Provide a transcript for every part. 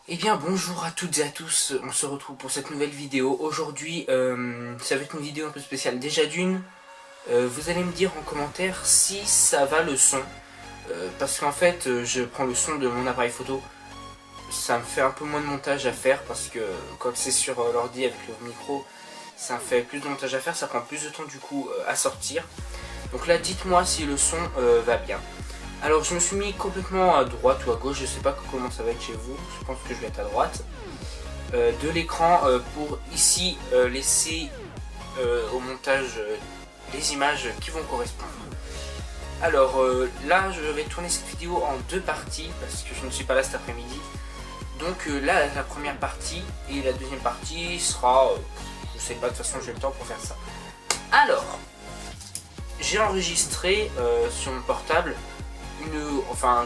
Eh bien bonjour à toutes et à tous, on se retrouve pour cette nouvelle vidéo. Aujourd'hui ça va être une vidéo un peu spéciale. Déjà d'une, vous allez me dire en commentaire si ça va le son. Parce qu'en fait je prends le son de mon appareil photo. Ça me fait un peu moins de montage à faire parce que quand c'est sur l'ordi avec le micro, ça me fait plus de montage à faire, ça prend plus de temps du coup à sortir. Donc là dites-moi si le son va bien. Alors je me suis mis complètement à droite ou à gauche, je sais pas comment ça va être chez vous, je pense que je vais être à droite de l'écran pour ici laisser au montage les images qui vont correspondre. Alors là je vais tourner cette vidéo en deux parties parce que je ne suis pas là cet après-midi. Donc là la première partie et la deuxième partie sera, je sais pas, de toute façon j'ai le temps pour faire ça. Alors j'ai enregistré sur mon portable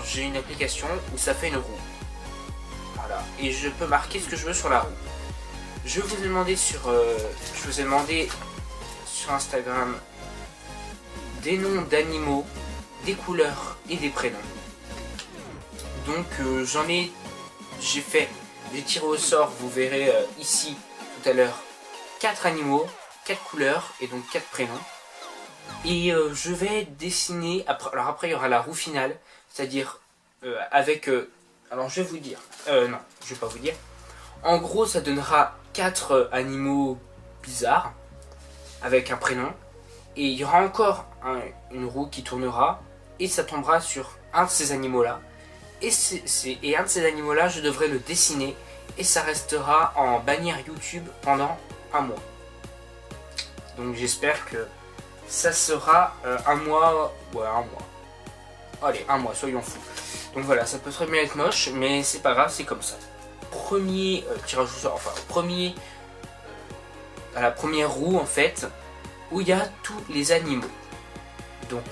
j'ai une application où ça fait une roue. Voilà. Et je peux marquer ce que je veux sur la roue. Je vous ai demandé sur Instagram des noms d'animaux, des couleurs et des prénoms. Donc j'ai tiré au sort, vous verrez ici tout à l'heure, 4 animaux, 4 couleurs et donc 4 prénoms. Et je vais dessiner, alors après il y aura la roue finale, c'est-à-dire alors je vais vous dire, non, je vais pas vous dire. En gros ça donnera 4 animaux bizarres, avec un prénom, et il y aura encore une roue qui tournera, et ça tombera sur un de ces animaux-là. Et un de ces animaux-là, je devrais le dessiner, et ça restera en bannière YouTube pendant un mois. Donc j'espère que ça sera un mois, ouais un mois. Allez, un mois, soyons fous. Donc voilà, ça peut très bien être moche, mais c'est pas grave, c'est comme ça. Premier tirage au sort, enfin premier, à la première roue en fait, où il y a tous les animaux. Donc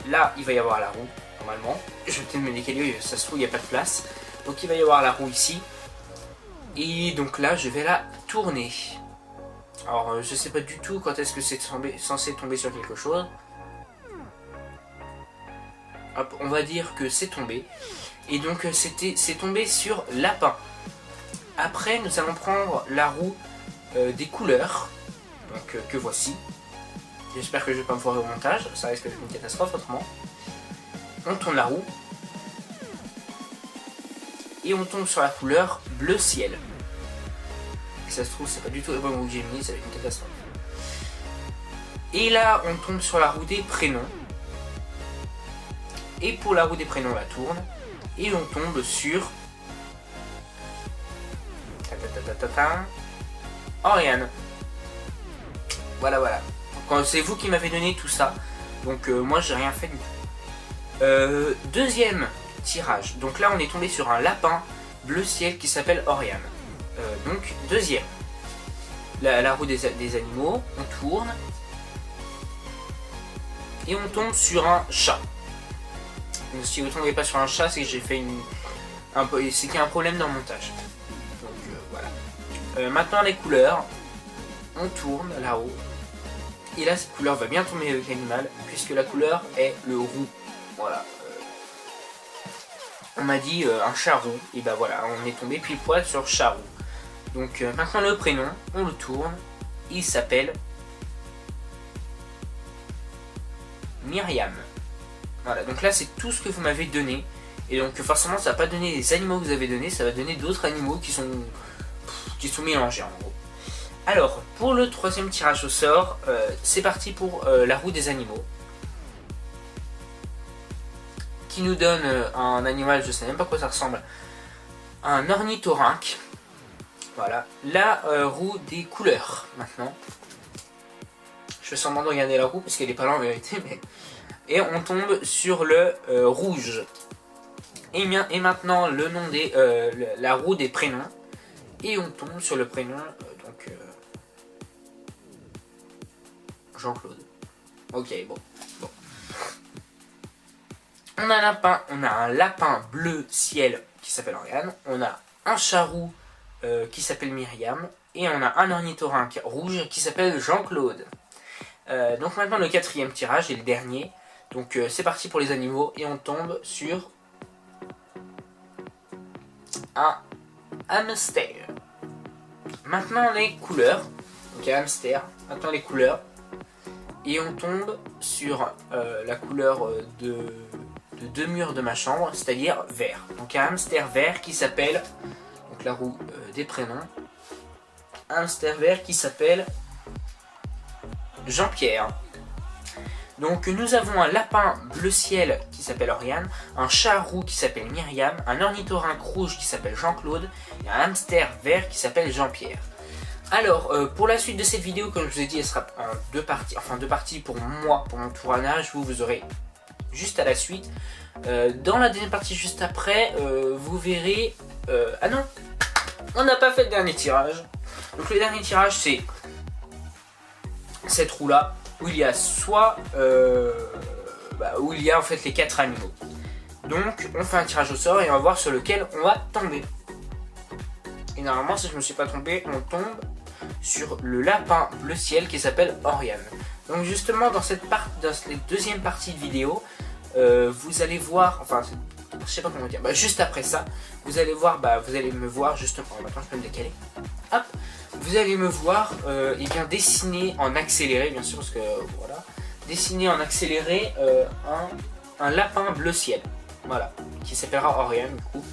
là, il va y avoir la roue, normalement. Je vais peut-être me décaler, ça se trouve, il n'y a pas de place. Donc il va y avoir la roue ici. Et donc là, je vais la tourner. Alors je sais pas du tout quand est-ce que c'est censé tomber sur quelque chose. Hop, on va dire que c'est tombé. Et donc c'est tombé sur lapin. Après nous allons prendre la roue des couleurs. Donc que voici. J'espère que je vais pas me foirer au montage. Ça risque d'être une catastrophe autrement. On tourne la roue. Et on tombe sur la couleur bleu ciel. Ça se trouve c'est pas du tout le bon roue que j'ai mis, ça va être une catastrophe. Et là on tombe sur la roue des prénoms. Et pour la roue des prénoms on la tourne. Et on tombe sur Oriane. Voilà. C'est vous qui m'avez donné tout ça. Donc moi j'ai rien fait du tout. Deuxième tirage. Donc là on est tombé sur un lapin bleu ciel qui s'appelle Oriane. Donc deuxième. La roue des animaux. On tourne. Et on tombe sur un chat. Donc si vous ne tombez pas sur un chat, c'est que j'ai fait c'est qu'il y a un problème dans le montage. Donc voilà. Maintenant les couleurs. On tourne là-haut. Et là cette couleur va bien tomber avec l'animal, puisque la couleur est le roux. Voilà. On m'a dit un chat roux. Et ben voilà, on est tombé pile poil sur chat roux. Donc maintenant le prénom, on le tourne. Il s'appelle Myriam. Voilà, donc là c'est tout ce que vous m'avez donné. Et donc forcément ça va pas donner les animaux que vous avez donnés, ça va donner d'autres animaux qui sont mélangés en gros. Alors, pour le troisième tirage au sort, c'est parti pour la roue des animaux. Qui nous donne un animal, je sais même pas à quoi ça ressemble. Un ornithorynque. Voilà, la roue des couleurs maintenant. Je fais semblant de regarder la roue parce qu'elle est pas là en vérité. Mais... Et on tombe sur le rouge. Et maintenant le nom la roue des prénoms. Et on tombe sur le prénom Jean-Claude. Ok, bon. On a un lapin bleu ciel qui s'appelle Oriane. On a un chat roux qui s'appelle Myriam. Et on a un ornithorynque rouge qui s'appelle Jean-Claude. Donc maintenant le quatrième tirage et le dernier. Donc c'est parti pour les animaux. Et on tombe sur un hamster. Maintenant les couleurs. Donc il y a hamster, maintenant les couleurs. Et on tombe sur la couleur de 2 murs de ma chambre, c'est-à-dire vert. Donc il y a un hamster vert qui s'appelle, donc la roue des prénoms, un hamster vert qui s'appelle Jean-Pierre. Donc nous avons un lapin bleu ciel qui s'appelle Oriane, un chat roux qui s'appelle Myriam, un ornithorynque rouge qui s'appelle Jean-Claude et un hamster vert qui s'appelle Jean-Pierre. Alors pour la suite de cette vidéo, comme je vous ai dit, elle sera en 2 parties, enfin 2 parties pour moi, pour mon tournage, vous aurez juste à la suite. Dans la deuxième partie juste après, vous verrez... ah non, on n'a pas fait le dernier tirage. Donc le dernier tirage c'est cette roue là, où il y a soit... où il y a en fait les 4 animaux. Donc on fait un tirage au sort et on va voir sur lequel on va tomber. Et normalement si je ne me suis pas trompé, on tombe sur le lapin bleu ciel qui s'appelle Oriane. Donc justement dans cette deuxième partie de vidéo, vous allez voir, enfin je sais pas comment dire, juste après ça, vous allez voir, vous allez me voir justement, maintenant je peux me décaler, hop, vous allez me voir et bien dessiner en accéléré, bien sûr, parce que voilà, dessiner en accéléré un lapin bleu ciel, voilà, qui s'appellera Oriane du coup.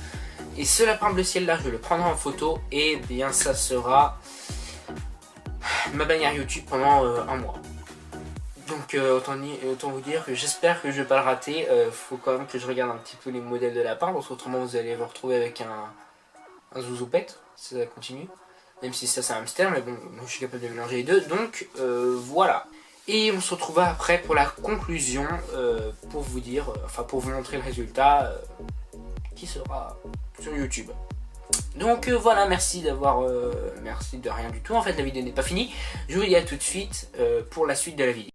Et ce lapin bleu ciel là, je le prendrai en photo et bien ça sera ma bannière YouTube pendant un mois. Donc autant vous dire que j'espère que je vais pas le rater. Faut quand même que je regarde un petit peu les modèles de lapin, parce qu'autrement vous allez vous retrouver avec un zouzoupette si ça continue. Même si ça c'est un hamster, mais bon, moi, je suis capable de mélanger les deux. Donc voilà. Et on se retrouvera après pour la conclusion, pour vous dire, enfin pour vous montrer le résultat qui sera sur YouTube. Donc voilà, merci d'avoir... merci de rien du tout, en fait la vidéo n'est pas finie. Je vous dis à tout de suite pour la suite de la vidéo.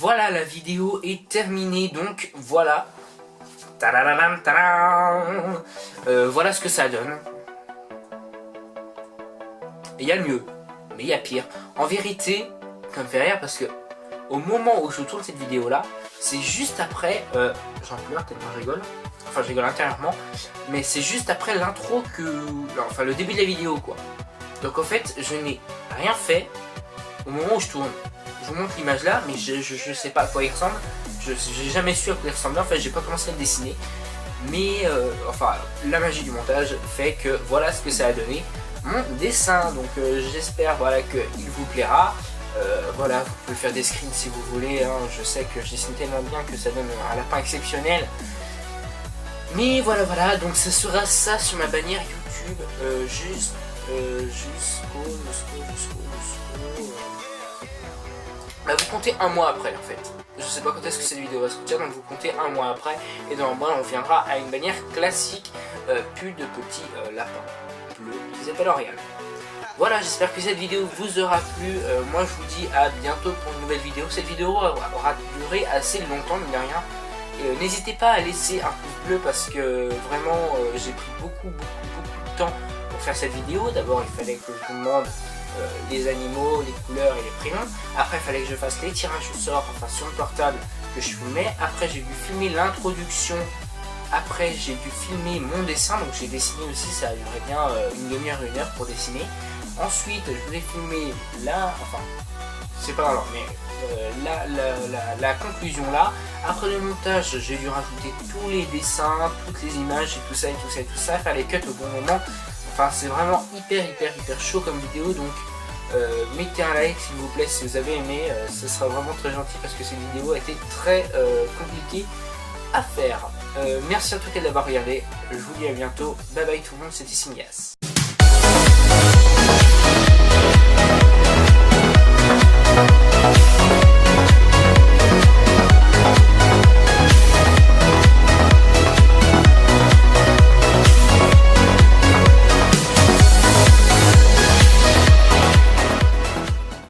Voilà, la vidéo est terminée, donc voilà. Tadadadam, tadam. Voilà ce que ça donne. Et il y a le mieux, mais il y a pire. En vérité, ça me fait rire parce que au moment où je tourne cette vidéo là, c'est juste après, j'en pleure tellement je rigole, enfin je rigole intérieurement, mais c'est juste après l'intro que, enfin le début de la vidéo quoi. Donc en fait, je n'ai rien fait au moment où je tourne. Je vous montre l'image là, mais je sais pas à quoi il ressemble. Je n'ai jamais su à quoi il ressemblait. En fait, j'ai pas commencé à le dessiner. Mais enfin, la magie du montage fait que voilà ce que ça a donné mon dessin. Donc j'espère voilà qu'il vous plaira. Voilà, vous pouvez faire des screens si vous voulez. Hein. Je sais que je dessine tellement bien que ça donne un lapin exceptionnel. Mais voilà, donc ça sera ça sur ma bannière YouTube jusqu'au bah, vous comptez un mois après en fait. Je sais pas quand est-ce que cette vidéo va sortir, donc vous comptez un mois après. Et dans un mois on viendra à une bannière classique, plus de petits lapins bleus qui s'appellent Orial. Voilà, j'espère que cette vidéo vous aura plu. Moi je vous dis à bientôt pour une nouvelle vidéo. Cette vidéo aura duré assez longtemps, mine de rien. N'hésitez pas à laisser un pouce bleu parce que vraiment j'ai pris beaucoup de temps pour faire cette vidéo. D'abord il fallait que je vous demande les animaux, les couleurs et les prénoms. Après il fallait que je fasse les tirages au sort, enfin sur le portable que je filmais. Après j'ai dû filmer l'introduction. Après j'ai dû filmer mon dessin, donc j'ai dessiné aussi, ça a duré bien une demi-heure, une heure pour dessiner. Ensuite je voulais filmer là, enfin c'est pas grave, mais la conclusion là. Après le montage, j'ai dû rajouter tous les dessins, toutes les images et tout ça, faire les cuts au bon moment. Enfin, c'est vraiment hyper chaud comme vidéo, donc mettez un like s'il vous plaît si vous avez aimé, ce sera vraiment très gentil parce que cette vidéo a été très compliquée à faire. Merci en tout cas d'avoir regardé, je vous dis à bientôt, bye bye tout le monde, c'était Singas.